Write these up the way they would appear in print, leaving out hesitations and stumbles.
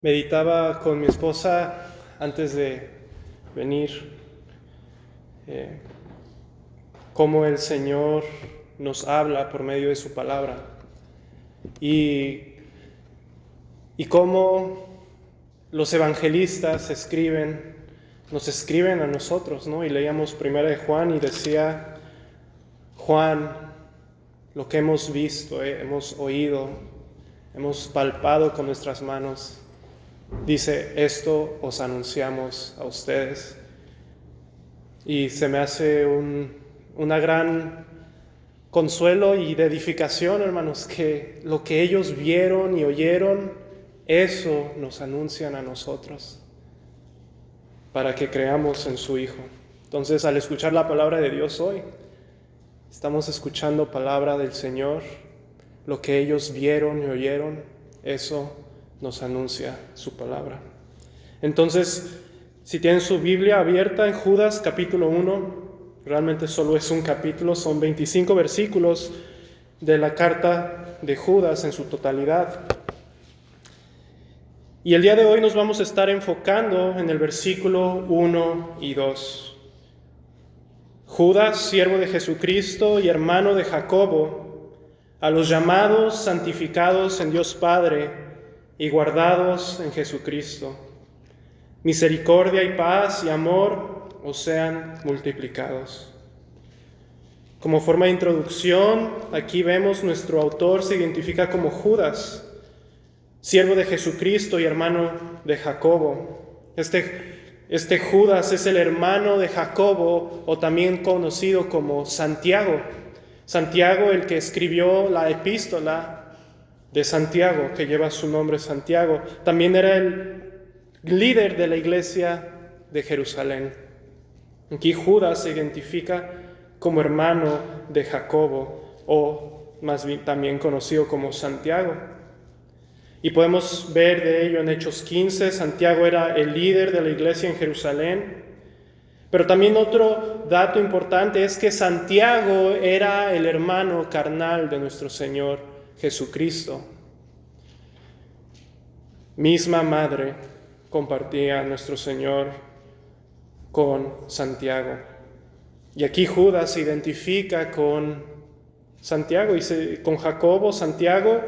Meditaba con mi esposa antes de venir eh, cómo el Señor nos habla por medio de su palabra y, y cómo los evangelistas nos escriben a nosotros, ¿no? Y leíamos primera de Juan y decía Juan, lo que hemos visto, hemos oído, hemos palpado con nuestras manos. Dice, esto os anunciamos a ustedes. Y se me hace una gran consuelo y de edificación, hermanos, que lo que ellos vieron y oyeron, eso nos anuncian a nosotros, para que creamos en su Hijo. Entonces, al escuchar la palabra de Dios hoy, estamos escuchando palabra del Señor. Lo que ellos vieron y oyeron, eso nos anuncia su palabra. Entonces, si tienen su Biblia abierta en Judas capítulo 1, realmente solo es un capítulo, son 25 versículos de la carta de Judas en su totalidad. Y el día de hoy nos vamos a estar enfocando en el versículo 1 y 2. Judas, siervo de Jesucristo y hermano de Jacobo, a los llamados, santificados en Dios Padre y guardados en Jesucristo. Misericordia y paz y amor os sean multiplicados. Como forma de introducción, aquí vemos nuestro autor se identifica como Judas, siervo de Jesucristo y hermano de Jacobo. Este Judas es el hermano de Jacobo, o también conocido como Santiago. Santiago, el que escribió la epístola de Santiago, que lleva su nombre Santiago. También era el líder de la iglesia de Jerusalén. Aquí Judas se identifica como hermano de Jacobo, o más bien también conocido como Santiago. Y podemos ver de ello en Hechos 15, Santiago era el líder de la iglesia en Jerusalén. Pero también otro dato importante es que Santiago era el hermano carnal de nuestro Señor Jesucristo. Misma madre compartía nuestro Señor con Santiago. Y aquí Judas se identifica con Santiago, con Jacobo, Santiago,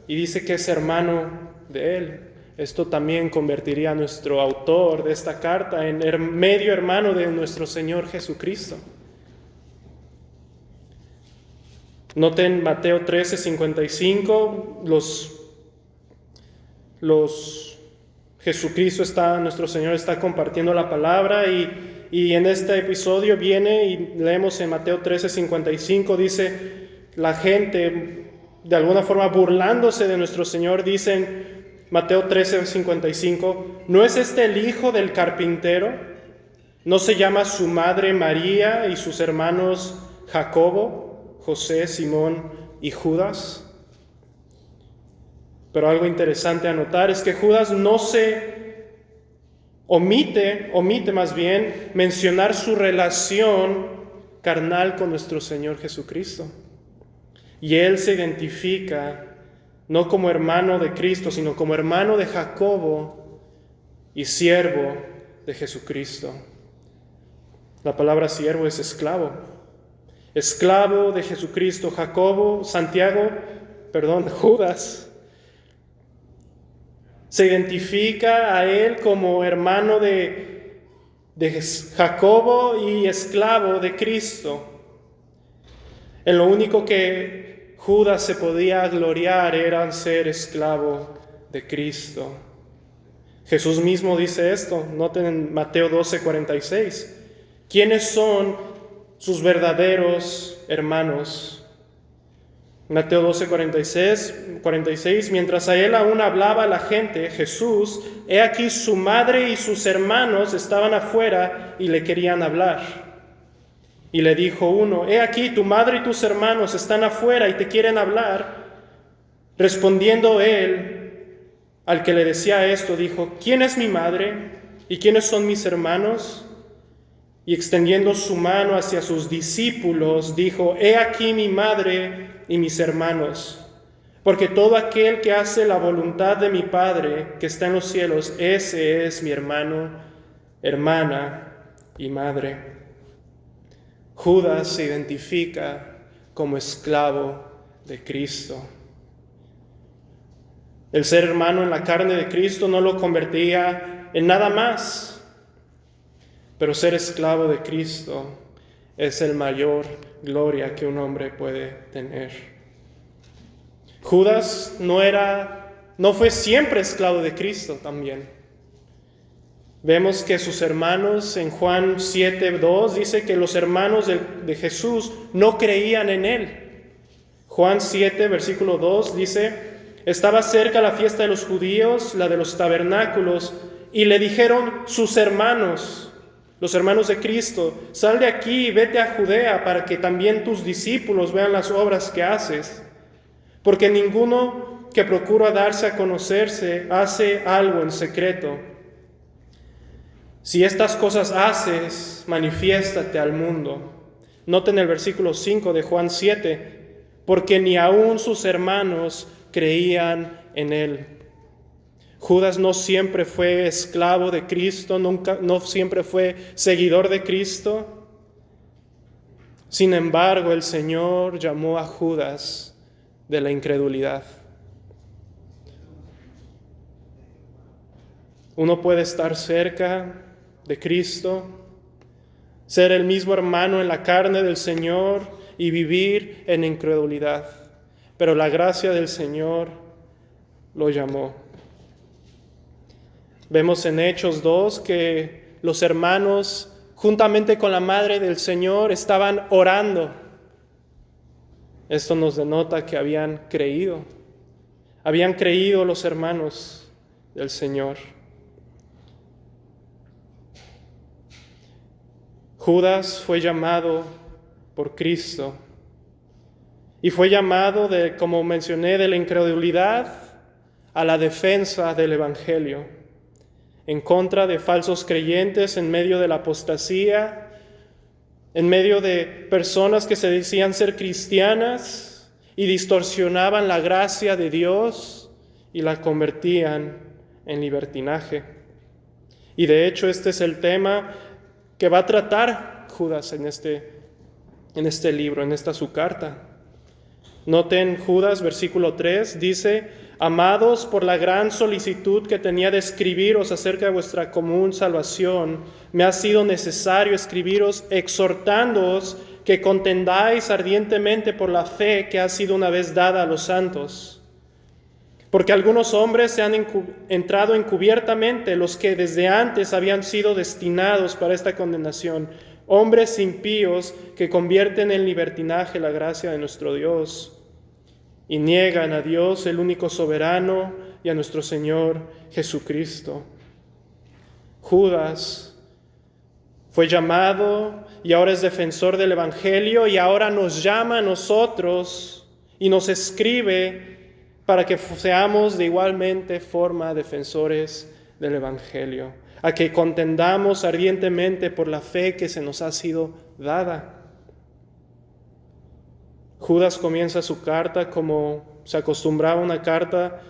y dice que es hermano de él. Esto también convertiría a nuestro autor de esta carta en medio hermano de nuestro Señor Jesucristo. Noten Mateo 13:55, nuestro Señor está compartiendo la palabra y en este episodio viene y leemos en Mateo 13:55, dice la gente de alguna forma burlándose de nuestro Señor, dicen Mateo 13:55, ¿no es este el hijo del carpintero? ¿No se llama su madre María y sus hermanos Jacobo, José, Simón y Judas? Pero algo interesante a notar es que Judas no se omite más bien mencionar su relación carnal con nuestro Señor Jesucristo. Y él se identifica no como hermano de Cristo, sino como hermano de Jacobo y siervo de Jesucristo. La palabra siervo es esclavo. Esclavo de Jesucristo, Judas se identifica a él como hermano de Jacobo y esclavo de Cristo. En lo único que Judas se podía gloriar era en ser esclavo de Cristo. Jesús mismo dice esto, noten en Mateo 12:46. ¿Quiénes son sus verdaderos hermanos? Mateo 12:46, mientras a él aún hablaba la gente, Jesús, he aquí su madre y sus hermanos estaban afuera y le querían hablar. Y le dijo uno, he aquí tu madre y tus hermanos están afuera y te quieren hablar. Respondiendo él, al que le decía esto, dijo, ¿quién es mi madre y quiénes son mis hermanos? Y extendiendo su mano hacia sus discípulos, dijo, he aquí mi madre y mis hermanos. Porque todo aquel que hace la voluntad de mi Padre que está en los cielos, ese es mi hermano, hermana y madre. Judas se identifica como esclavo de Cristo. El ser hermano en la carne de Cristo no lo convertía en nada más, pero ser esclavo de Cristo es el mayor gloria que un hombre puede tener. Judas no fue siempre esclavo de Cristo también. Vemos que sus hermanos en Juan 7:2 dice que los hermanos de Jesús no creían en él. Juan 7, versículo 2 dice: estaba cerca la fiesta de los judíos, la de los tabernáculos, y le dijeron sus hermanos, los hermanos de Cristo: sal de aquí y vete a Judea para que también tus discípulos vean las obras que haces. Porque ninguno que procura darse a conocerse hace algo en secreto. Si estas cosas haces, manifiéstate al mundo. Noten el versículo 5 de Juan 7, porque ni aun sus hermanos creían en él. Judas no siempre fue esclavo de Cristo, no siempre fue seguidor de Cristo. Sin embargo, el Señor llamó a Judas de la incredulidad. Uno puede estar cerca de Cristo, ser el mismo hermano en la carne del Señor y vivir en incredulidad, pero la gracia del Señor lo llamó. Vemos en Hechos 2 que los hermanos, juntamente con la madre del Señor, estaban orando. Esto nos denota que habían creído los hermanos del Señor. Judas fue llamado por Cristo y fue llamado, como mencioné, de la incredulidad a la defensa del Evangelio, en contra de falsos creyentes, en medio de la apostasía, en medio de personas que se decían ser cristianas y distorsionaban la gracia de Dios y la convertían en libertinaje. Y de hecho este es el tema que va a tratar Judas en este libro, en esta su carta. Noten Judas, versículo 3, dice: amados, por la gran solicitud que tenía de escribiros acerca de vuestra común salvación, me ha sido necesario escribiros exhortándoos que contendáis ardientemente por la fe que ha sido una vez dada a los santos. Porque algunos hombres se han entrado encubiertamente, los que desde antes habían sido destinados para esta condenación, hombres impíos que convierten en libertinaje la gracia de nuestro Dios y niegan a Dios, el único soberano, y a nuestro Señor Jesucristo. Judas fue llamado y ahora es defensor del Evangelio, y ahora nos llama a nosotros y nos escribe para que seamos de igualmente forma defensores del Evangelio, a que contendamos ardientemente por la fe que se nos ha sido dada. Judas comienza su carta como se acostumbraba una carta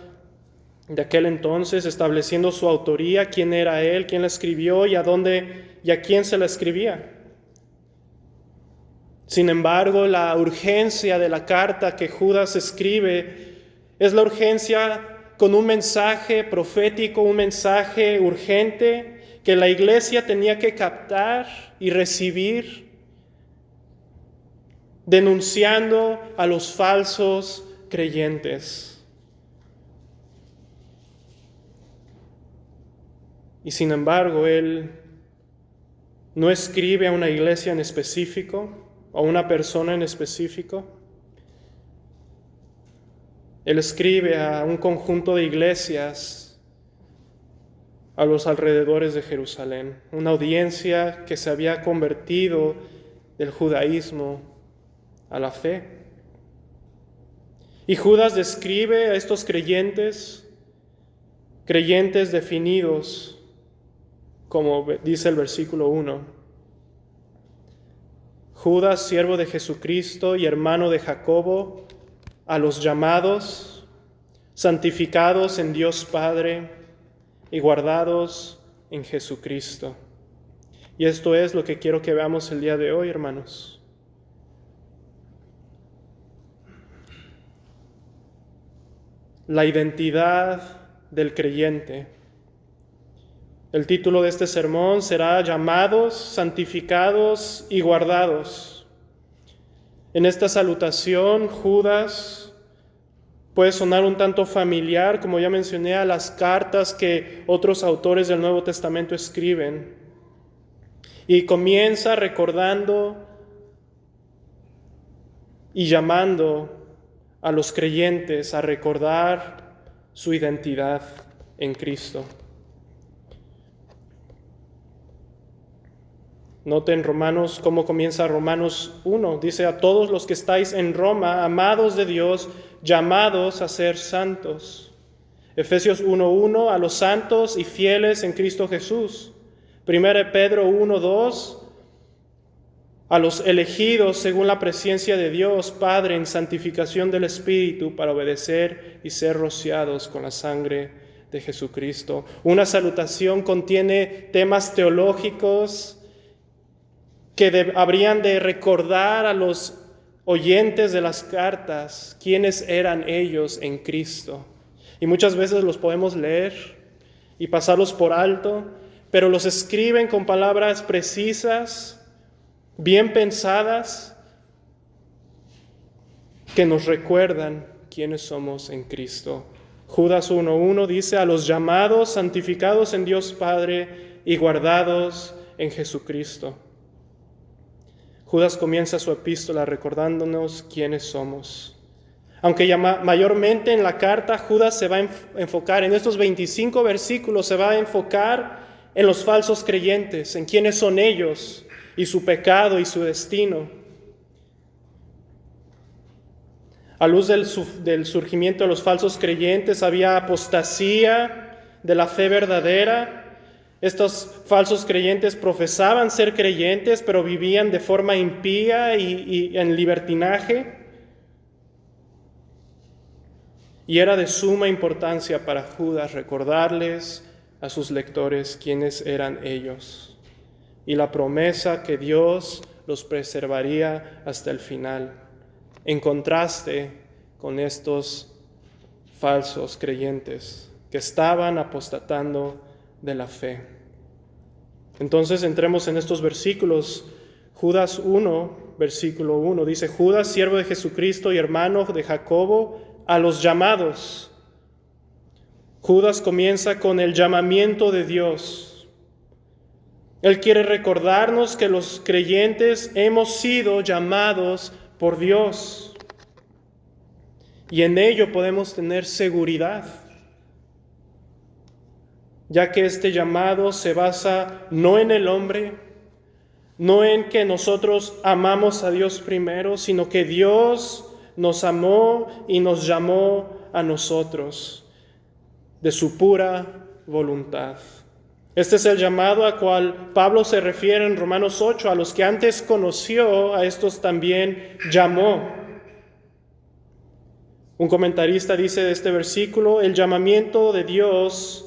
de aquel entonces, estableciendo su autoría, quién era él, quién la escribió y a dónde y a quién se la escribía. Sin embargo, la urgencia de la carta que Judas escribe es la urgencia con un mensaje profético, un mensaje urgente que la iglesia tenía que captar y recibir, denunciando a los falsos creyentes. Y sin embargo, él no escribe a una iglesia en específico o a una persona en específico. Él escribe a un conjunto de iglesias a los alrededores de Jerusalén, una audiencia que se había convertido del judaísmo a la fe. Y Judas describe a estos creyentes definidos, como dice el versículo 1. Judas, siervo de Jesucristo y hermano de Jacobo, a los llamados, santificados en Dios Padre y guardados en Jesucristo. Y esto es lo que quiero que veamos el día de hoy, hermanos. La identidad del creyente. El título de este sermón será Llamados, santificados y guardados. En esta salutación, Judas puede sonar un tanto familiar, como ya mencioné, a las cartas que otros autores del Nuevo Testamento escriben. Y comienza recordando y llamando a los creyentes a recordar su identidad en Cristo. Noten Romanos, cómo comienza Romanos 1. Dice: a todos los que estáis en Roma, amados de Dios, llamados a ser santos. Efesios 1:1, a los santos y fieles en Cristo Jesús. 1 Pedro 1:2, a los elegidos según la presencia de Dios Padre en santificación del Espíritu para obedecer y ser rociados con la sangre de Jesucristo. Una salutación contiene temas teológicos que habrían de recordar a los oyentes de las cartas quiénes eran ellos en Cristo. Y muchas veces los podemos leer y pasarlos por alto, pero los escriben con palabras precisas, bien pensadas, que nos recuerdan quiénes somos en Cristo. Judas 1:1 dice: a los llamados, santificados en Dios Padre y guardados en Jesucristo. Judas comienza su epístola recordándonos quiénes somos. Aunque mayormente en la carta Judas se va a enfocar, en estos 25 versículos se va a enfocar en los falsos creyentes, en quiénes son ellos y su pecado y su destino. A luz del surgimiento de los falsos creyentes había apostasía de la fe verdadera. Estos falsos creyentes profesaban ser creyentes, pero vivían de forma impía y en libertinaje. Y era de suma importancia para Judas recordarles a sus lectores quiénes eran ellos y la promesa que Dios los preservaría hasta el final, en contraste con estos falsos creyentes que estaban apostatando de la fe. Entonces entremos en estos versículos. Judas 1, versículo 1, dice: Judas, siervo de Jesucristo y hermano de Jacobo, a los llamados. Judas comienza con el llamamiento de Dios. Él quiere recordarnos que los creyentes hemos sido llamados por Dios. Y en ello podemos tener seguridad, ya que este llamado se basa no en el hombre, no en que nosotros amamos a Dios primero, sino que Dios nos amó y nos llamó a nosotros de su pura voluntad. Este es el llamado al cual Pablo se refiere en Romanos 8, a los que antes conoció, a estos también llamó. Un comentarista dice de este versículo: el llamamiento de Dios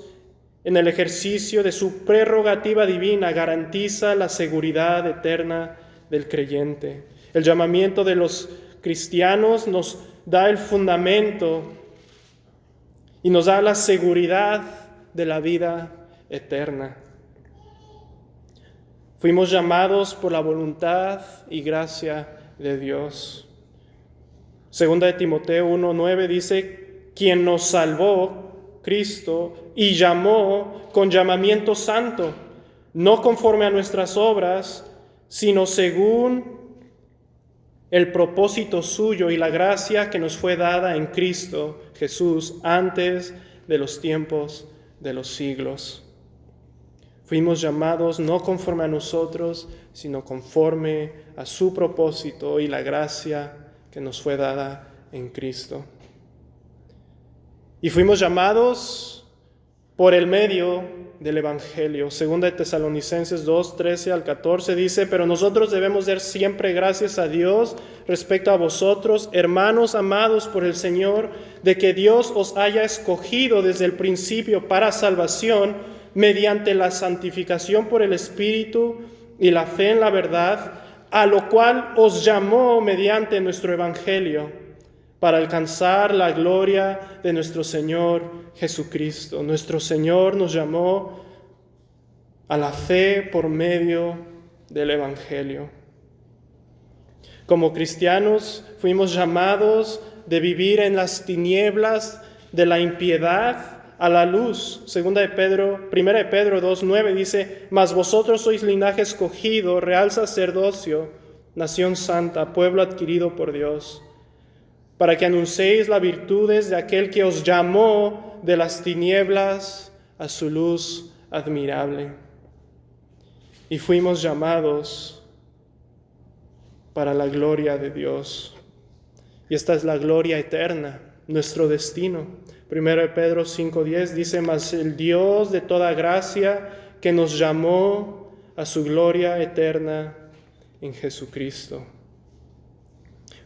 en el ejercicio de su prerrogativa divina garantiza la seguridad eterna del creyente. El llamamiento de los cristianos nos da el fundamento y nos da la seguridad de la vida eterna. Fuimos llamados por la voluntad y gracia de Dios. Segunda de Timoteo 1:9 dice: quien nos salvó, Cristo, y llamó con llamamiento santo, no conforme a nuestras obras, sino según el propósito suyo y la gracia que nos fue dada en Cristo Jesús antes de los tiempos de los siglos. Fuimos llamados no conforme a nosotros, sino conforme a su propósito y la gracia que nos fue dada en Cristo. Y fuimos llamados por el medio del Evangelio. Segunda de Tesalonicenses 2, 13 al 14 dice: pero nosotros debemos dar siempre gracias a Dios respecto a vosotros, hermanos amados por el Señor, de que Dios os haya escogido desde el principio para salvación, mediante la santificación por el Espíritu y la fe en la verdad, a lo cual os llamó mediante nuestro Evangelio, para alcanzar la gloria de nuestro Señor Jesucristo. Nuestro Señor nos llamó a la fe por medio del Evangelio. Como cristianos fuimos llamados de vivir en las tinieblas de la impiedad a la luz. Primera de Pedro 2:9 dice: mas vosotros sois linaje escogido, real sacerdocio, nación santa, pueblo adquirido por Dios, para que anunciéis las virtudes de aquel que os llamó de las tinieblas a su luz admirable. Y fuimos llamados para la gloria de Dios. Y esta es la gloria eterna, nuestro destino. 1 Pedro 5:10 dice: mas el Dios de toda gracia, que nos llamó a su gloria eterna en Jesucristo.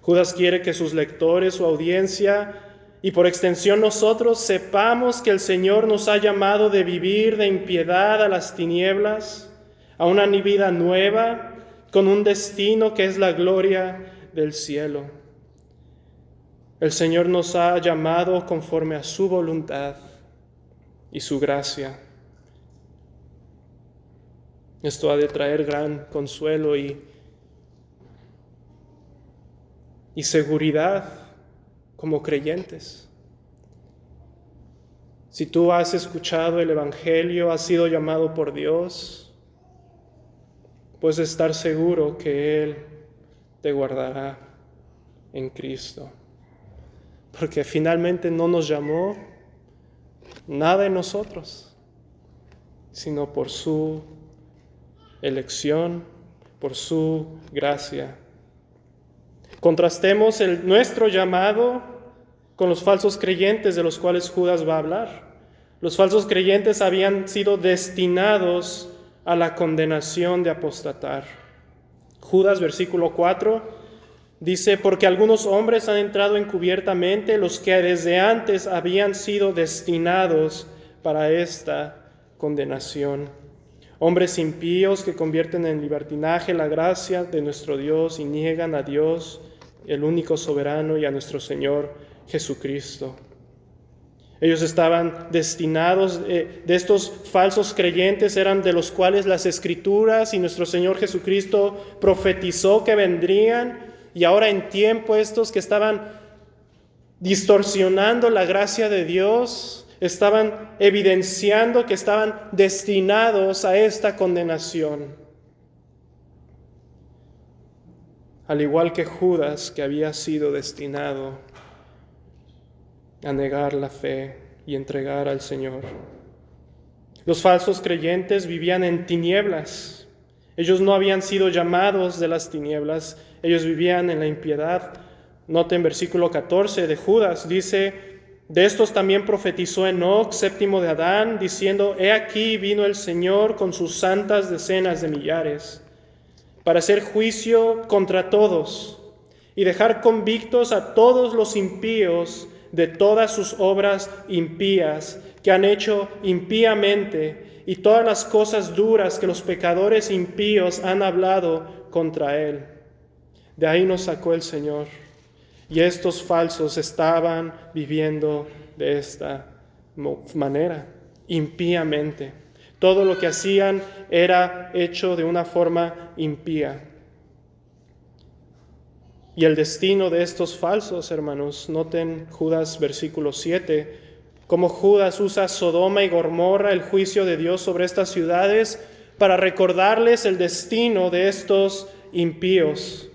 Judas quiere que sus lectores, su audiencia y por extensión nosotros sepamos que el Señor nos ha llamado de vivir de impiedad a las tinieblas, a una vida nueva, con un destino que es la gloria del cielo. El Señor nos ha llamado conforme a su voluntad y su gracia. Esto ha de traer gran consuelo y seguridad como creyentes. Si tú has escuchado el Evangelio, has sido llamado por Dios, puedes estar seguro que Él te guardará en Cristo. Porque finalmente no nos llamó nada en nosotros, sino por su elección, por su gracia. Contrastemos nuestro llamado con los falsos creyentes de los cuales Judas va a hablar. Los falsos creyentes habían sido destinados a la condenación de apostatar. Judas, versículo 4, dice: porque algunos hombres han entrado encubiertamente, los que desde antes habían sido destinados para esta condenación. Hombres impíos que convierten en libertinaje la gracia de nuestro Dios y niegan a Dios, el único soberano, y a nuestro Señor Jesucristo. Ellos estaban destinados, de estos falsos creyentes eran de los cuales las Escrituras y nuestro Señor Jesucristo profetizó que vendrían, y ahora en tiempo estos que estaban distorsionando la gracia de Dios, estaban evidenciando que estaban destinados a esta condenación. Al igual que Judas, que había sido destinado a negar la fe y entregar al Señor. Los falsos creyentes vivían en tinieblas. Ellos no habían sido llamados de las tinieblas, ellos vivían en la impiedad. Noten versículo 14 de Judas, dice: de estos también profetizó Enoc, séptimo de Adán, diciendo: he aquí vino el Señor con sus santas decenas de millares, para hacer juicio contra todos y dejar convictos a todos los impíos de todas sus obras impías que han hecho impíamente, y todas las cosas duras que los pecadores impíos han hablado contra él. De ahí nos sacó el Señor, y estos falsos estaban viviendo de esta manera, impíamente. Todo lo que hacían era hecho de una forma impía. Y el destino de estos falsos, hermanos, noten Judas versículo 7, cómo Judas usa Sodoma y Gomorra, el juicio de Dios sobre estas ciudades, para recordarles el destino de estos impíos.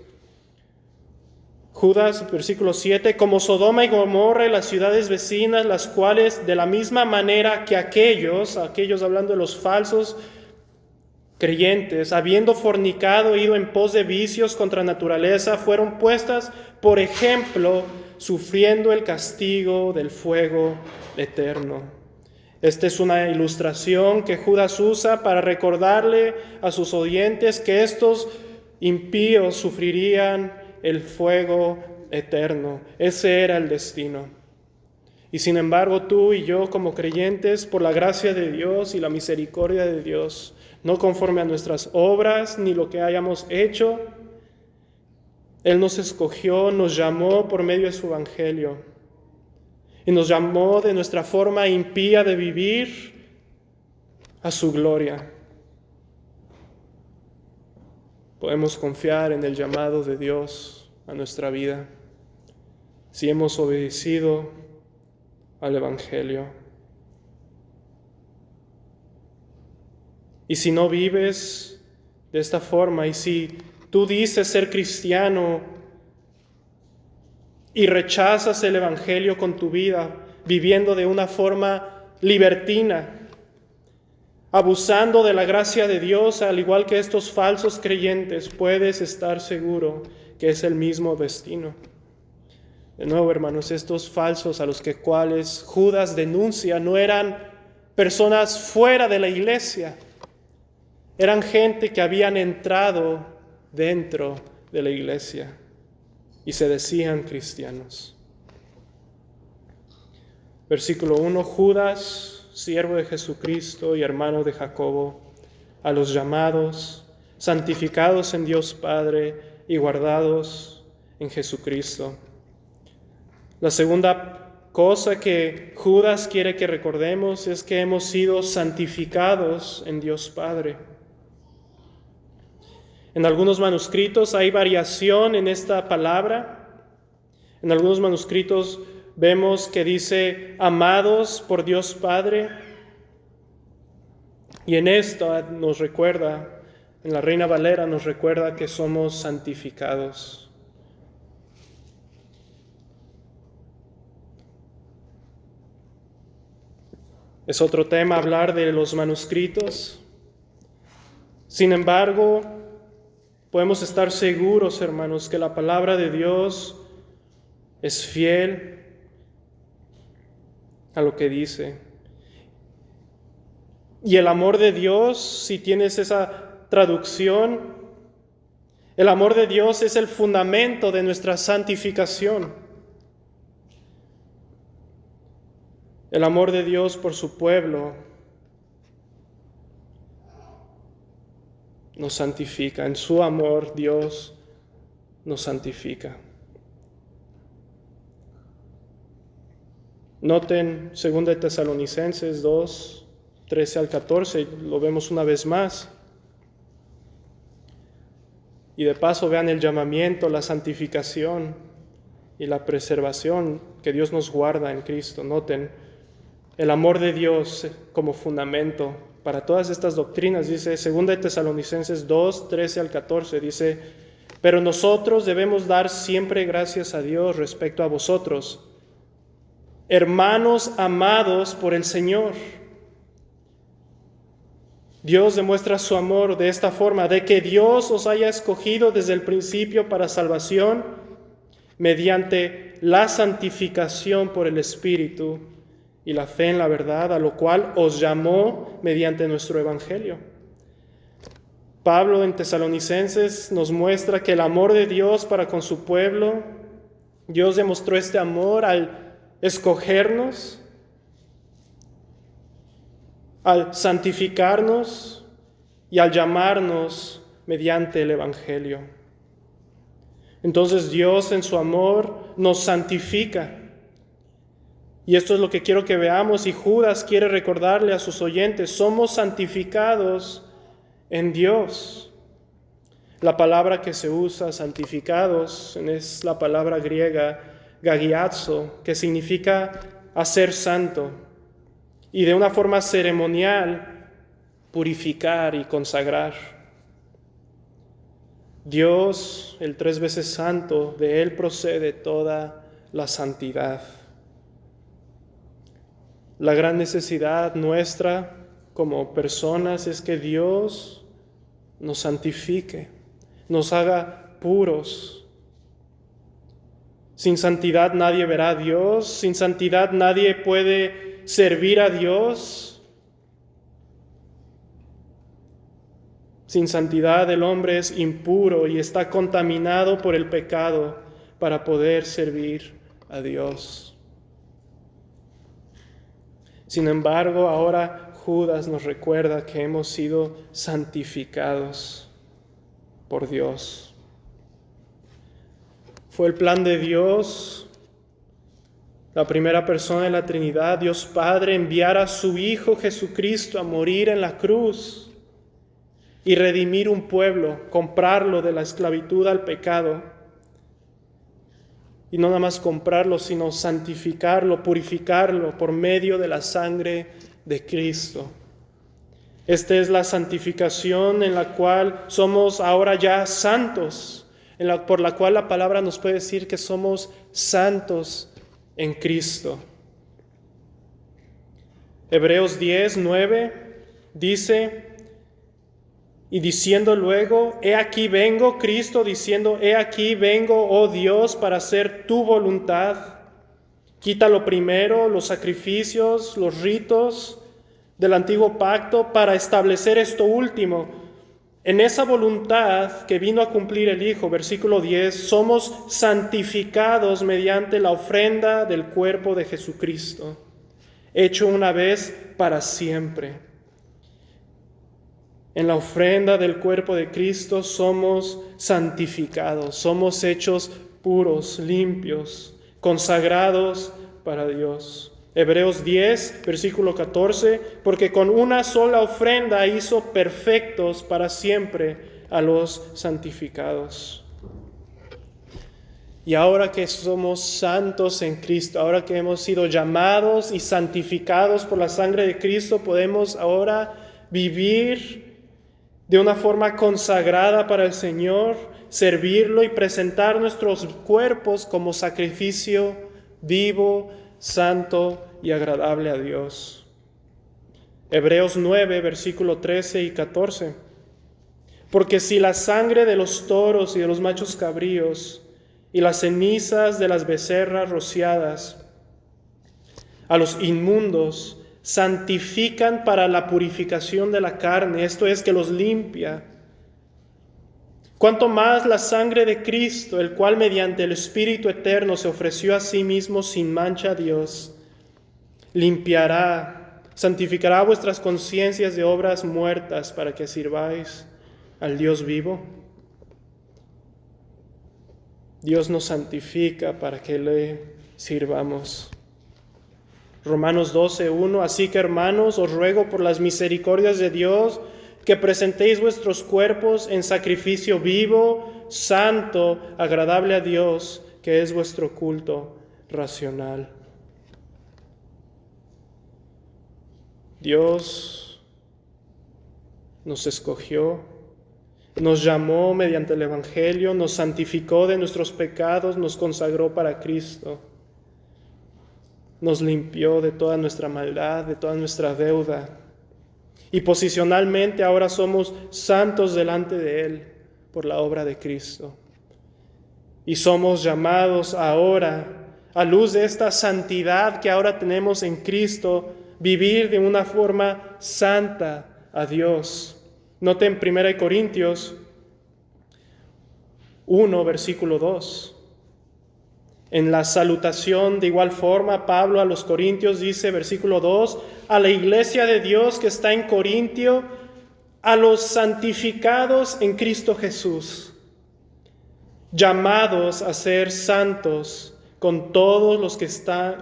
Judas, versículo 7, como Sodoma y Gomorra y las ciudades vecinas, las cuales de la misma manera que aquellos hablando de los falsos creyentes, habiendo fornicado, ido en pos de vicios contra naturaleza, fueron puestas por ejemplo, sufriendo el castigo del fuego eterno. Esta es una ilustración que Judas usa para recordarle a sus oyentes que estos impíos sufrirían el fuego eterno. Ese era el destino. Y sin embargo, tú y yo como creyentes, por la gracia de Dios y la misericordia de Dios, no conforme a nuestras obras ni lo que hayamos hecho, Él nos escogió, nos llamó por medio de su evangelio. Y nos llamó de nuestra forma impía de vivir a su gloria. Podemos confiar en el llamado de Dios a nuestra vida si hemos obedecido al Evangelio. Y si no vives de esta forma, y si tú dices ser cristiano y rechazas el Evangelio con tu vida, viviendo de una forma libertina, abusando de la gracia de Dios, al igual que estos falsos creyentes, puedes estar seguro que es el mismo destino. De nuevo, hermanos, estos falsos a los cuales Judas denuncia no eran personas fuera de la iglesia, eran gente que habían entrado dentro de la iglesia y se decían cristianos. Versículo 1, Judas, siervo de Jesucristo y hermano de Jacobo, a los llamados, santificados en Dios Padre y guardados en Jesucristo. La segunda cosa que Judas quiere que recordemos es que hemos sido santificados en Dios Padre. En algunos manuscritos hay variación en esta palabra. En algunos manuscritos vemos que dice amados por Dios Padre. Y en esto nos recuerda, en la Reina Valera nos recuerda que somos santificados. Es otro tema hablar de los manuscritos. Sin embargo, podemos estar seguros, hermanos, que la palabra de Dios es fiel a lo que dice. Y el amor de Dios, si tienes esa traducción, el amor de Dios es el fundamento de nuestra santificación. El amor de Dios por su pueblo nos santifica. En su amor Dios nos santifica. Noten 2 Tesalonicenses 2, 13 al 14, lo vemos una vez más. Y de paso vean el llamamiento, la santificación y la preservación que Dios nos guarda en Cristo. Noten el amor de Dios como fundamento para todas estas doctrinas. Dice 2 Tesalonicenses 2, 13 al 14, dice: pero nosotros debemos dar siempre gracias a Dios respecto a vosotros, hermanos amados por el Señor. Dios demuestra su amor de esta forma, de que Dios os haya escogido desde el principio para salvación, mediante la santificación por el Espíritu y la fe en la verdad, a lo cual os llamó mediante nuestro Evangelio. Pablo en Tesalonicenses nos muestra que el amor de Dios para con su pueblo, Dios demostró este amor al escogernos, al santificarnos y al llamarnos mediante el Evangelio. Entonces Dios en su amor nos santifica. Y esto es lo que quiero que veamos, y Judas quiere recordarle a sus oyentes: somos santificados en Dios. La palabra que se usa, santificados, es la palabra griega gagiazo, que significa hacer santo, y de una forma ceremonial purificar y consagrar. Dios, el 3 veces santo, de Él procede toda la santidad. La gran necesidad nuestra como personas es que Dios nos santifique, nos haga puros. Sin santidad nadie verá a Dios, sin santidad nadie puede servir a Dios. Sin santidad el hombre es impuro y está contaminado por el pecado para poder servir a Dios. Sin embargo, ahora Judas nos recuerda que hemos sido santificados por Dios. Fue el plan de Dios, la primera persona de la Trinidad, Dios Padre, enviar a su Hijo Jesucristo a morir en la cruz y redimir un pueblo, comprarlo de la esclavitud al pecado. Y no nada más comprarlo, sino santificarlo, purificarlo por medio de la sangre de Cristo. Esta es la santificación en la cual somos ahora ya santos, por la cual la palabra nos puede decir que somos santos en Cristo. Hebreos 10:9 dice: y diciendo luego, he aquí vengo, Cristo diciendo, he aquí vengo, oh Dios, para hacer tu voluntad. Quita lo primero, los sacrificios, los ritos del antiguo pacto, para establecer esto último. En esa voluntad que vino a cumplir el Hijo, versículo 10, somos santificados mediante la ofrenda del cuerpo de Jesucristo, hecho una vez para siempre. En la ofrenda del cuerpo de Cristo somos santificados, somos hechos puros, limpios, consagrados para Dios. Hebreos 10, versículo 14, porque con una sola ofrenda hizo perfectos para siempre a los santificados. Y ahora que somos santos en Cristo, ahora que hemos sido llamados y santificados por la sangre de Cristo, podemos ahora vivir de una forma consagrada para el Señor, servirlo y presentar nuestros cuerpos como sacrificio vivo, santo y agradable a Dios. Hebreos 9, versículo 13 y 14. Porque si la sangre de los toros y de los machos cabríos y las cenizas de las becerras rociadas a los inmundos santifican para la purificación de la carne, esto es, que los limpia, cuanto más la sangre de Cristo, el cual mediante el Espíritu eterno se ofreció a sí mismo sin mancha a Dios, limpiará, santificará vuestras conciencias de obras muertas para que sirváis al Dios vivo. Dios nos santifica para que le sirvamos. Romanos 12:1, así que hermanos, os ruego por las misericordias de Dios que presentéis vuestros cuerpos en sacrificio vivo, santo, agradable a Dios, que es vuestro culto racional. Dios nos escogió, nos llamó mediante el Evangelio, nos santificó de nuestros pecados, nos consagró para Cristo. Nos limpió de toda nuestra maldad, de toda nuestra deuda. Y posicionalmente ahora somos santos delante de Él por la obra de Cristo. Y somos llamados ahora, a luz de esta santidad que ahora tenemos en Cristo, vivir de una forma santa a Dios. Noten 1 Corintios 1, versículo 2. En la salutación, de igual forma, Pablo a los Corintios dice, versículo 2, a la iglesia de Dios que está en Corintio, a los santificados en Cristo Jesús, llamados a ser santos con todos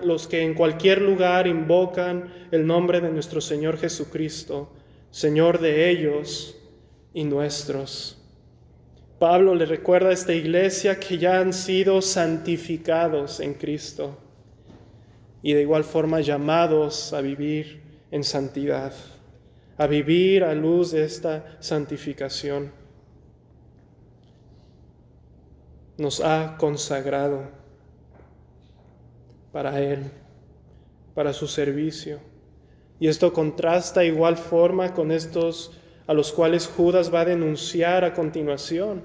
los que en cualquier lugar invocan el nombre de nuestro Señor Jesucristo, Señor de ellos y nuestros. Pablo le recuerda a esta iglesia que ya han sido santificados en Cristo y de igual forma llamados a vivir en santidad, a vivir a luz de esta santificación. Nos ha consagrado para Él, para su servicio. Y esto contrasta de igual forma con estos a los cuales Judas va a denunciar a continuación.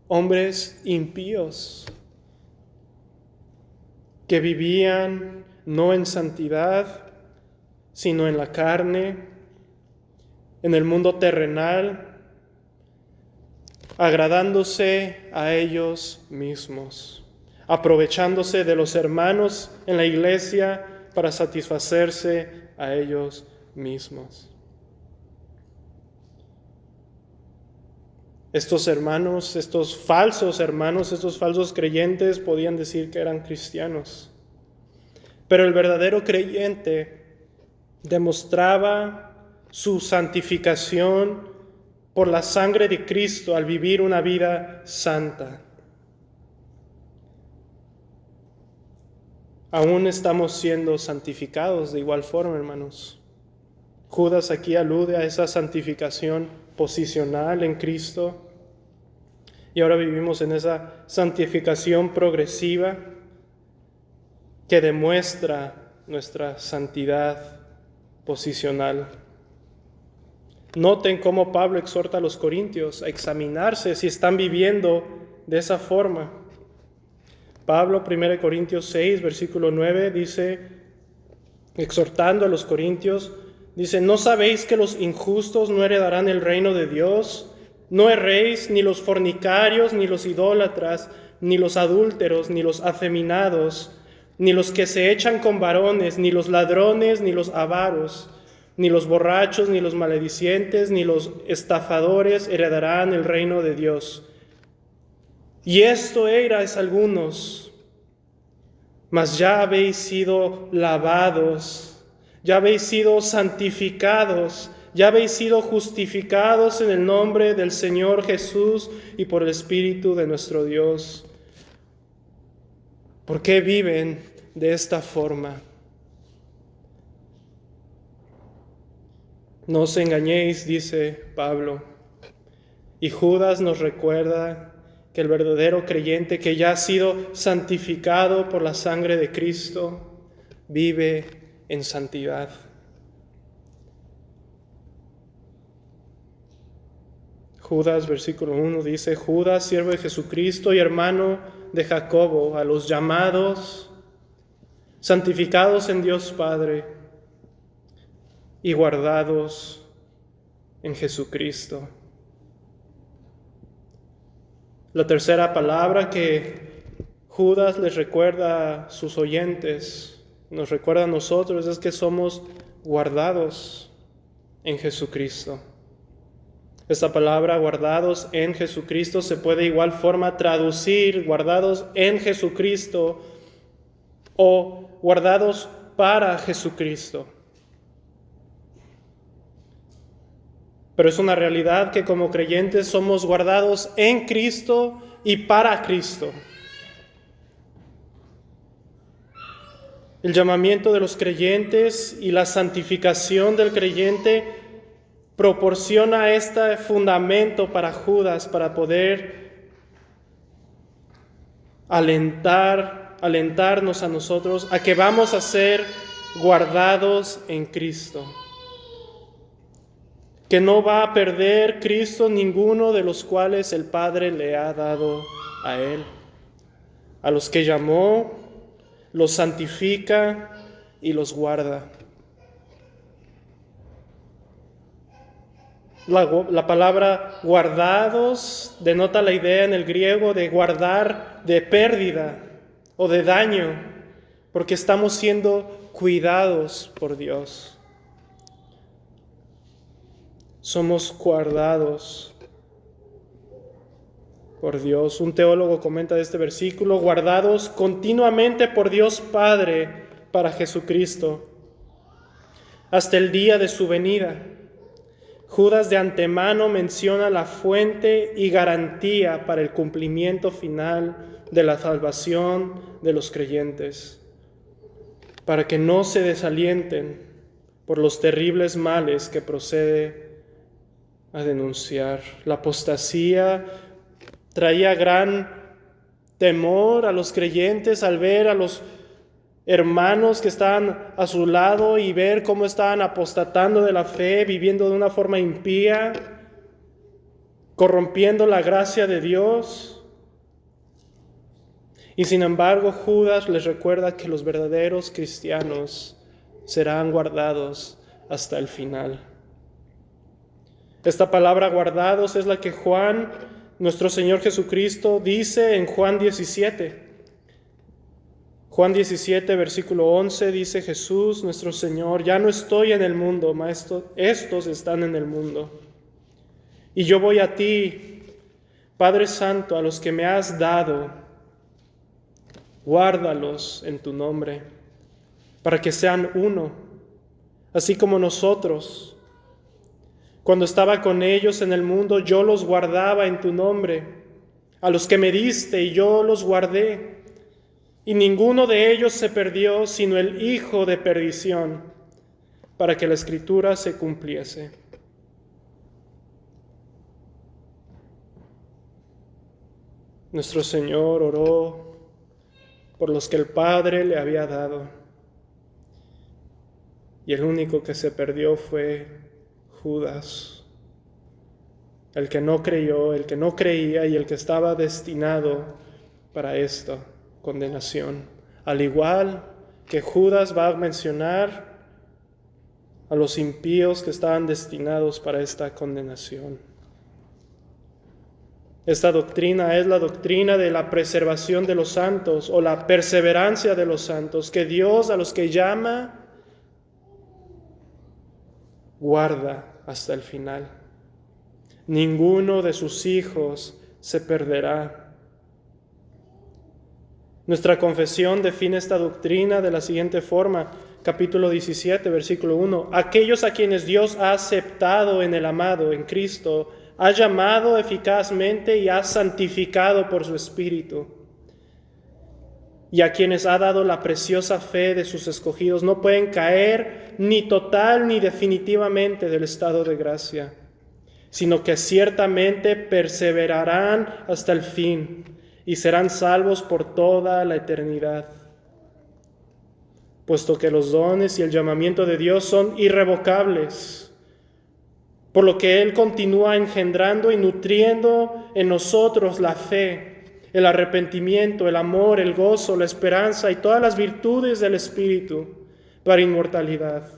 Hombres impíos que vivían no en santidad, sino en la carne, en el mundo terrenal, agradándose a ellos mismos, aprovechándose de los hermanos en la iglesia para satisfacerse a ellos mismos. Estos hermanos, estos falsos hermanos, estos falsos creyentes podían decir que eran cristianos. Pero el verdadero creyente demostraba su santificación por la sangre de Cristo al vivir una vida santa. Aún estamos siendo santificados de igual forma, hermanos. Judas aquí alude a esa santificación posicional en Cristo. Y ahora vivimos en esa santificación progresiva que demuestra nuestra santidad posicional. Noten cómo Pablo exhorta a los corintios a examinarse si están viviendo de esa forma. Pablo, 1 Corintios 6, versículo 9, dice, exhortando a los corintios, dice, ¿no sabéis que los injustos no heredarán el reino de Dios? No erréis, ni los fornicarios, ni los idólatras, ni los adúlteros, ni los afeminados, ni los que se echan con varones, ni los ladrones, ni los avaros, ni los borrachos, ni los maledicientes, ni los estafadores heredarán el reino de Dios. Y esto erais algunos, mas ya habéis sido lavados, ya habéis sido santificados, ya habéis sido justificados en el nombre del Señor Jesús y por el Espíritu de nuestro Dios. ¿Por qué viven de esta forma? No os engañéis, dice Pablo. Y Judas nos recuerda que el verdadero creyente que ya ha sido santificado por la sangre de Cristo vive en santidad. Judas, versículo 1, dice, Judas, siervo de Jesucristo y hermano de Jacobo, a los llamados, santificados en Dios Padre y guardados en Jesucristo. La tercera palabra que Judas les recuerda a sus oyentes, nos recuerda a nosotros, es que somos guardados en Jesucristo. Esta palabra, guardados en Jesucristo, se puede de igual forma traducir guardados en Jesucristo o guardados para Jesucristo. Pero es una realidad que como creyentes somos guardados en Cristo y para Cristo. El llamamiento de los creyentes y la santificación del creyente proporciona este fundamento para Judas para poder alentarnos a nosotros a que vamos a ser guardados en Cristo. Que no va a perder Cristo ninguno de los cuales el Padre le ha dado a Él. A los que llamó, los santifica y los guarda. La palabra guardados denota la idea en el griego de guardar de pérdida o de daño, porque estamos siendo cuidados por Dios. Somos guardados por Dios. Un teólogo comenta de este versículo, guardados continuamente por Dios Padre para Jesucristo, hasta el día de su venida. Judas de antemano menciona la fuente y garantía para el cumplimiento final de la salvación de los creyentes, para que no se desalienten por los terribles males que procede a denunciar. La apostasía traía gran temor a los creyentes al ver a los hermanos que estaban a su lado y ver cómo estaban apostatando de la fe, viviendo de una forma impía, corrompiendo la gracia de Dios. Y sin embargo, Judas les recuerda que los verdaderos cristianos serán guardados hasta el final. Esta palabra guardados es la que Juan, nuestro Señor Jesucristo, dice en Juan 17. Juan 17, versículo 11, dice Jesús, nuestro Señor: ya no estoy en el mundo, mas estos están en el mundo. Y yo voy a ti, Padre Santo, a los que me has dado, guárdalos en tu nombre, para que sean uno, así como nosotros. Cuando estaba con ellos en el mundo, yo los guardaba en tu nombre, a los que me diste, y yo los guardé. Y ninguno de ellos se perdió, sino el hijo de perdición, para que la Escritura se cumpliese. Nuestro Señor oró por los que el Padre le había dado, y el único que se perdió fue Judas, el que no creyó, el que no creía y el que estaba destinado para esto. Condenación, al igual que Judas va a mencionar a los impíos que estaban destinados para esta condenación. Esta doctrina es la doctrina de la preservación de los santos o la perseverancia de los santos, que Dios a los que llama guarda hasta el final. Ninguno de sus hijos se perderá. Nuestra confesión define esta doctrina de la siguiente forma, capítulo 17, versículo 1. Aquellos a quienes Dios ha aceptado en el amado, en Cristo, ha llamado eficazmente y ha santificado por su Espíritu. Y a quienes ha dado la preciosa fe de sus escogidos, no pueden caer ni total ni definitivamente del estado de gracia, sino que ciertamente perseverarán hasta el fin y serán salvos por toda la eternidad, puesto que los dones y el llamamiento de Dios son irrevocables, por lo que Él continúa engendrando y nutriendo en nosotros la fe, el arrepentimiento, el amor, el gozo, la esperanza y todas las virtudes del Espíritu para inmortalidad.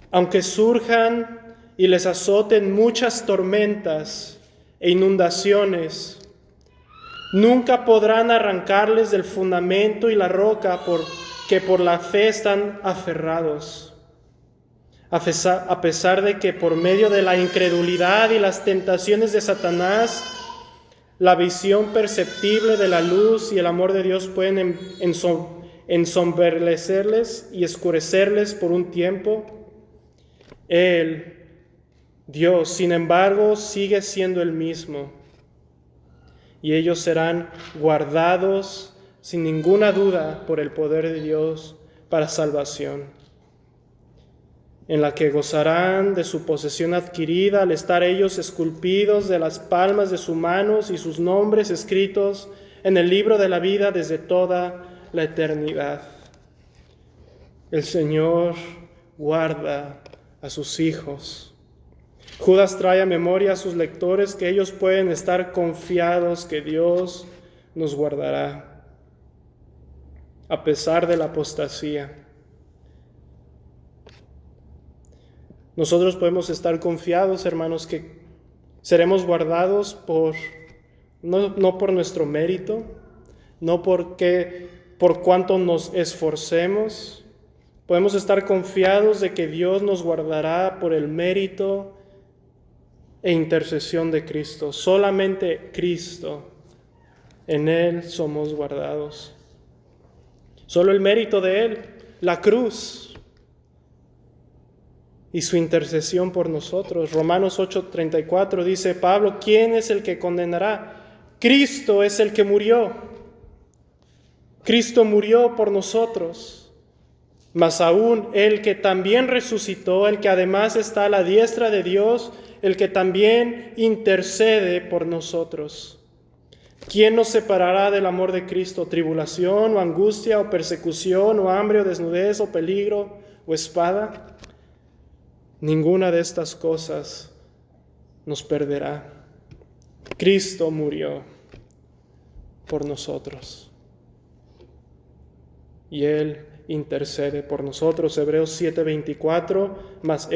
Aunque surjan y les azoten muchas tormentas e inundaciones, nunca podrán arrancarles del fundamento y la roca que por la fe están aferrados, a pesar de que por medio de la incredulidad y las tentaciones de Satanás, la visión perceptible de la luz y el amor de Dios pueden ensombrecerles y escurecerles por un tiempo. Él, Dios, sin embargo, sigue siendo el mismo, y ellos serán guardados sin ninguna duda por el poder de Dios para salvación, en la que gozarán de su posesión adquirida al estar ellos esculpidos de las palmas de sus manos y sus nombres escritos en el libro de la vida desde toda la eternidad. El Señor guarda a sus hijos. Judas trae a memoria a sus lectores que ellos pueden estar confiados que Dios nos guardará, a pesar de la apostasía. Nosotros podemos estar confiados, hermanos, que seremos guardados no por nuestro mérito, no por cuánto nos esforcemos. Podemos estar confiados de que Dios nos guardará por el mérito e intercesión de Cristo. Solamente Cristo, en Él somos guardados. Solo el mérito de Él, la cruz y su intercesión por nosotros. Romanos 8:34 dice Pablo: ¿quién es el que condenará? Cristo es el que murió. Cristo murió por nosotros. Mas aún el que también resucitó, el que además está a la diestra de Dios, el que también intercede por nosotros. ¿Quién nos separará del amor de Cristo? ¿Tribulación, o angustia, o persecución, o hambre, o desnudez, o peligro, o espada? Ninguna de estas cosas nos perderá. Cristo murió por nosotros, y Él intercede por nosotros. Hebreos 7:24, mas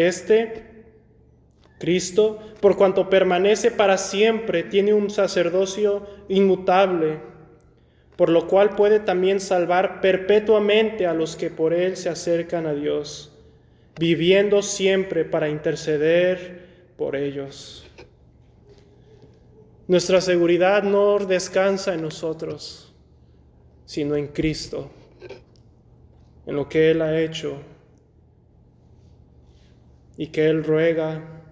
Cristo, por cuanto permanece para siempre, tiene un sacerdocio inmutable, por lo cual puede también salvar perpetuamente a los que por él se acercan a Dios, viviendo siempre para interceder por ellos. Nuestra seguridad no descansa en nosotros, sino en Cristo, en lo que Él ha hecho y que Él ruega,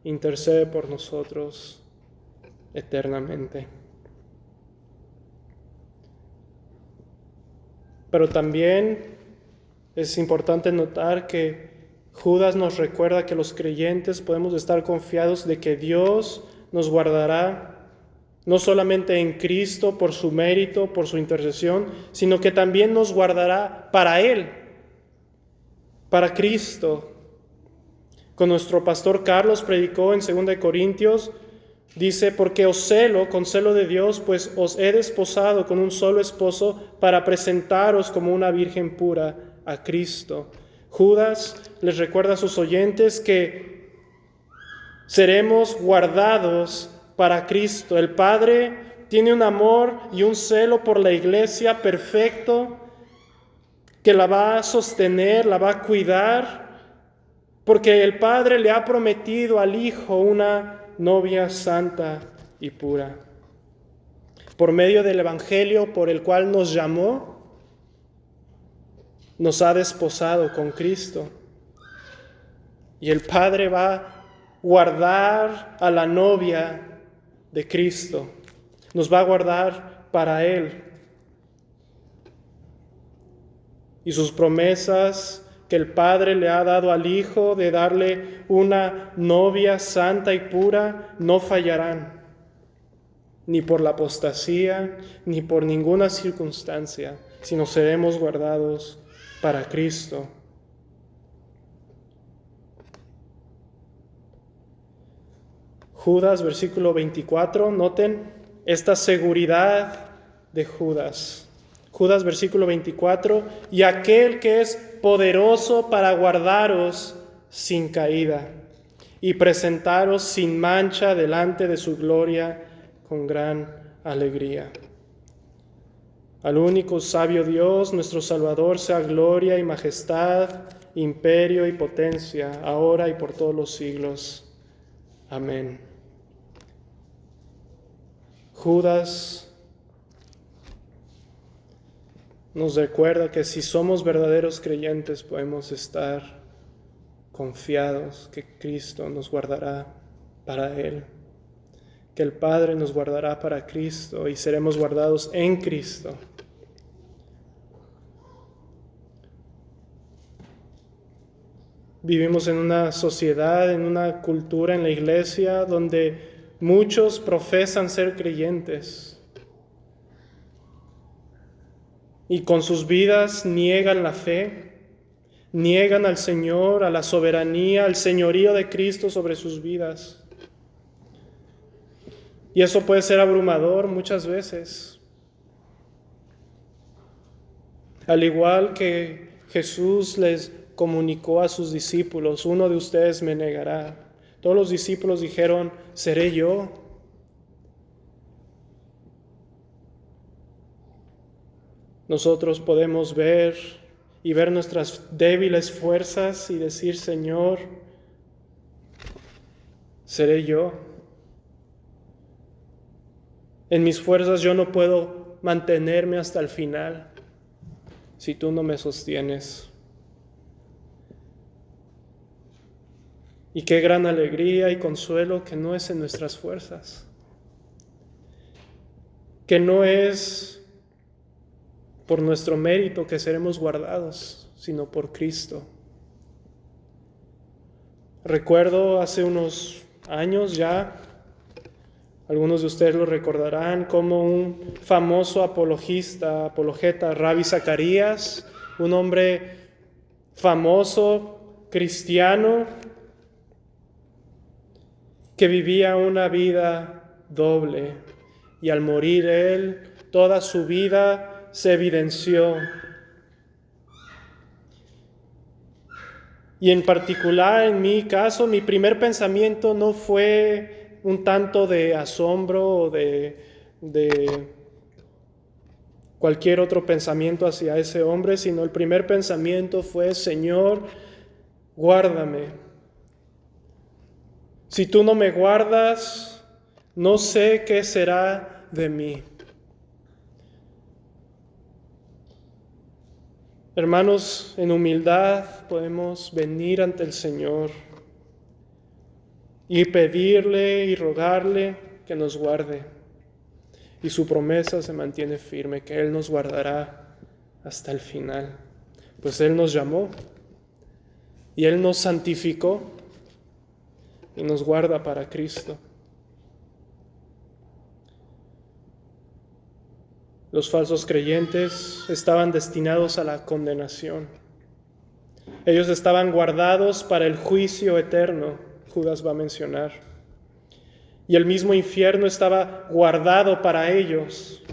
intercede por nosotros eternamente. Pero también es importante notar que Judas nos recuerda que los creyentes podemos estar confiados de que Dios nos guardará no solamente en Cristo por su mérito, por su intercesión, sino que también nos guardará para Él, para Cristo. Con nuestro pastor Carlos predicó en 2 Corintios, dice, porque os celo con celo de Dios, pues os he desposado con un solo esposo para presentaros como una virgen pura a Cristo. Judas les recuerda a sus oyentes que seremos guardados para Cristo. El Padre tiene un amor y un celo por la iglesia perfecto, que la va a sostener, la va a cuidar, porque el Padre le ha prometido al Hijo una novia santa y pura. Por medio del Evangelio por el cual nos llamó, nos ha desposado con Cristo. Y el Padre va a guardar a la novia de Cristo. Nos va a guardar para Él. Y sus promesas que el Padre le ha dado al Hijo de darle una novia santa y pura no fallarán, ni por la apostasía, ni por ninguna circunstancia, sino seremos guardados para Cristo. Judas, versículo 24, noten esta seguridad de Judas. Judas, versículo 24, y aquel que es poderoso para guardaros sin caída y presentaros sin mancha delante de su gloria con gran alegría. Al único sabio Dios, nuestro Salvador, sea gloria y majestad, imperio y potencia, ahora y por todos los siglos. Amén. Judas nos recuerda que si somos verdaderos creyentes podemos estar confiados que Cristo nos guardará para Él, que el Padre nos guardará para Cristo y seremos guardados en Cristo. Vivimos en una sociedad, en una cultura, en la iglesia, donde muchos profesan ser creyentes y con sus vidas niegan la fe, niegan al Señor, a la soberanía, al señorío de Cristo sobre sus vidas. Y eso puede ser abrumador muchas veces. Al igual que Jesús les comunicó a sus discípulos, uno de ustedes me negará. Todos los discípulos dijeron, ¿seré yo? Nosotros podemos ver nuestras débiles fuerzas y decir, Señor, ¿seré yo? En mis fuerzas yo no puedo mantenerme hasta el final si tú no me sostienes. Y qué gran alegría y consuelo que no es en nuestras fuerzas, que no es por nuestro mérito que seremos guardados, sino por Cristo. Recuerdo hace unos años ya, algunos de ustedes lo recordarán, como un famoso apologeta, Rabbi Zacarías, un hombre famoso, cristiano, que vivía una vida doble, y al morir él, toda su vida se evidenció. Y en particular, en mi caso, mi primer pensamiento no fue un tanto de asombro o de cualquier otro pensamiento hacia ese hombre, sino el primer pensamiento fue: Señor, guárdame. Si tú no me guardas, no sé qué será de mí. Hermanos, en humildad podemos venir ante el Señor y pedirle y rogarle que nos guarde. Y su promesa se mantiene firme, que Él nos guardará hasta el final. Pues Él nos llamó y Él nos santificó y nos guarda para Cristo. Los falsos creyentes estaban destinados a la condenación. Ellos estaban guardados para el juicio eterno, Judas va a mencionar. Y el mismo infierno estaba guardado para ellos.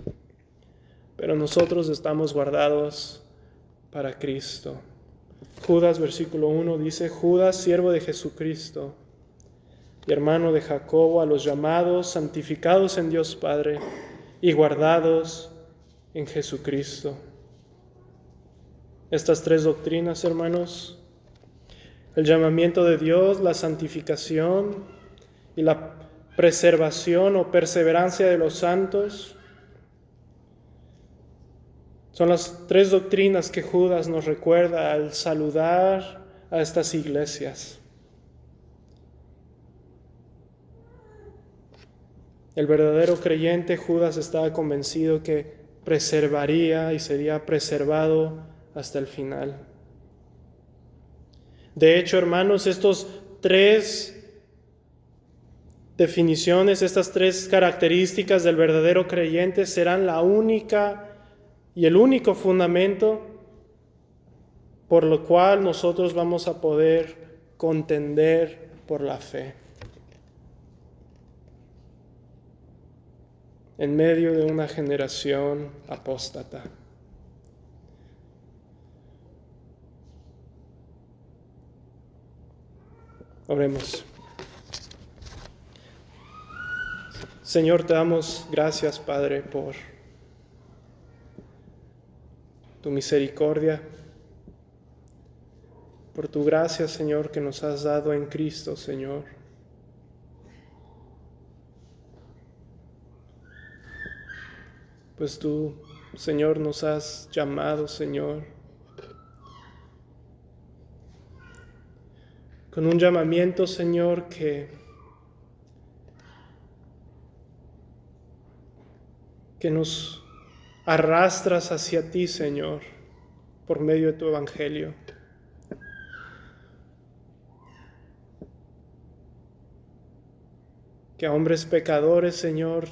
Pero nosotros estamos guardados para Cristo. Judas, versículo 1, dice: Judas, siervo de Jesucristo y hermano de Jacobo, a los llamados, santificados en Dios Padre y guardados en Jesucristo. Estas tres doctrinas, hermanos, el llamamiento de Dios, la santificación y la preservación o perseverancia de los santos, son las tres doctrinas que Judas nos recuerda al saludar a estas iglesias. El verdadero creyente, Judas, estaba convencido que preservaría y sería preservado hasta el final. De hecho, hermanos, estos tres definiciones, estas tres características del verdadero creyente serán la única y el único fundamento por lo cual nosotros vamos a poder contender por la fe en medio de una generación apóstata. Oremos. Señor, te damos gracias, Padre, por tu misericordia, por tu gracia, Señor, que nos has dado en Cristo, Señor. Pues tú, Señor, nos has llamado, Señor, con un llamamiento, Señor, que nos arrastras hacia ti, Señor, por medio de tu evangelio. Que a hombres pecadores, Señor,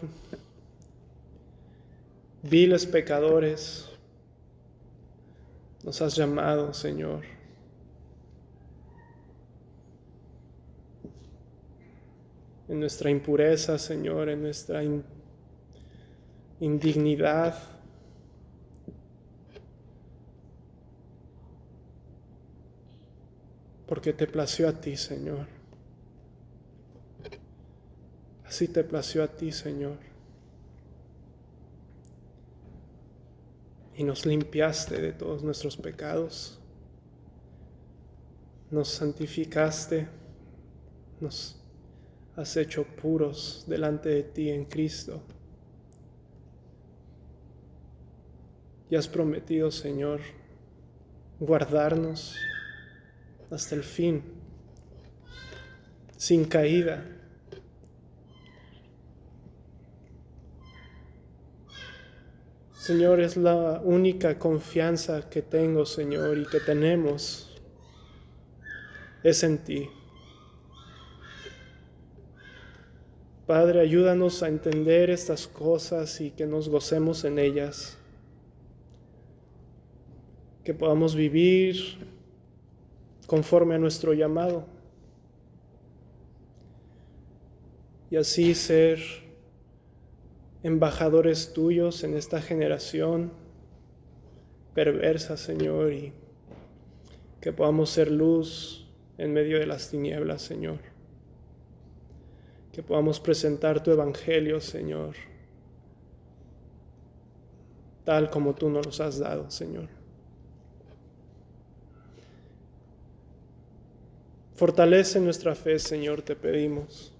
viles pecadores, nos has llamado, Señor. En nuestra impureza, Señor, en nuestra indignidad, porque te plació a ti, Señor. Así te plació a ti, Señor. Y nos limpiaste de todos nuestros pecados. Nos santificaste. Nos has hecho puros delante de ti en Cristo. Y has prometido, Señor, guardarnos hasta el fin, sin caída. Señor, es la única confianza que tengo, Señor, y que tenemos, es en ti. Padre, ayúdanos a entender estas cosas y que nos gocemos en ellas. Que podamos vivir conforme a nuestro llamado y así ser embajadores tuyos en esta generación perversa, Señor, y que podamos ser luz en medio de las tinieblas, Señor. Que podamos presentar tu evangelio, Señor, tal como tú nos los has dado, Señor. Fortalece nuestra fe, Señor, te pedimos.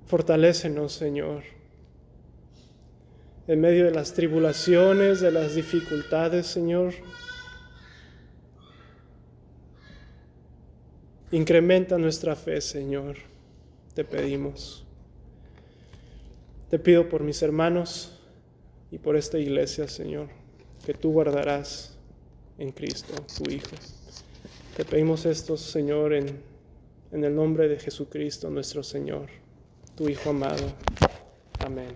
Fortalécenos, Señor, en medio de las tribulaciones, de las dificultades, Señor. Incrementa nuestra fe, Señor, te pedimos. Te pido por mis hermanos y por esta iglesia, Señor, que tú guardarás en Cristo, tu Hijo. Te pedimos esto, Señor, en el nombre de Jesucristo, nuestro Señor, tu Hijo amado. Amén.